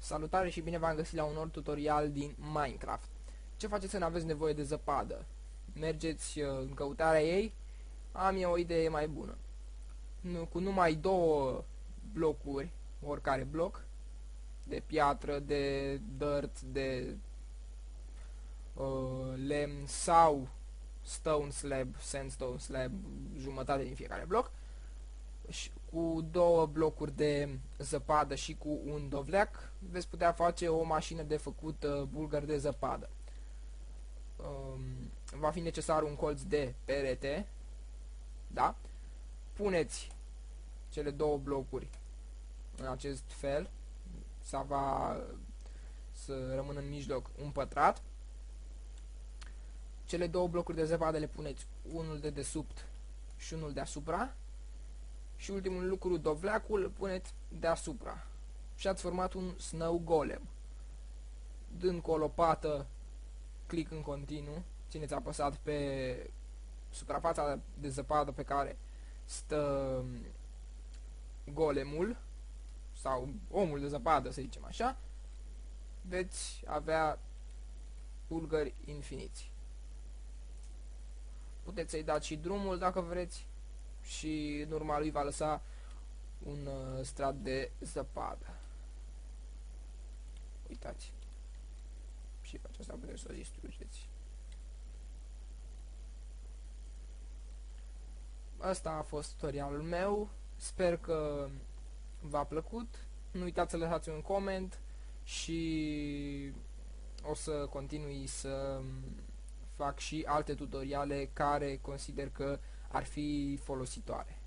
Salutare și bine v-am găsit la un nou tutorial din Minecraft. Ce faceți când aveți nevoie de zăpadă? Mergeți în căutarea ei? Am eu o idee mai bună. Cu numai două blocuri, oricare bloc, de piatră, de dirt, de lemn sau stone slab, sandstone slab, jumătate din fiecare bloc, și cu două blocuri de zăpadă și cu un dovleac veți putea face o mașină de făcut bulgări de zăpadă. Va fi necesar un colț de perete, da? Puneți cele două blocuri în acest fel, să rămână în mijloc un pătrat. Cele două blocuri de zăpadă le puneți unul de desubt și unul deasupra. Și ultimul lucru, dovleacul, îl puneți deasupra. Și ați format un snow golem. Dând cu o lopată, click în continuu, țineți apăsat pe suprafața de zăpadă pe care stă golemul, sau omul de zăpadă, să zicem așa, veți avea bulgări infiniți. Puteți să-i dați și drumul dacă vreți, și în urma lui va lăsa un strat de zăpadă. Uitați. Și pe aceasta puteți să o distrugeți. Asta a fost tutorialul meu. Sper că v-a plăcut. Nu uitați să lăsați un coment și o să continui să fac și alte tutoriale care consider că ar fi folositoare.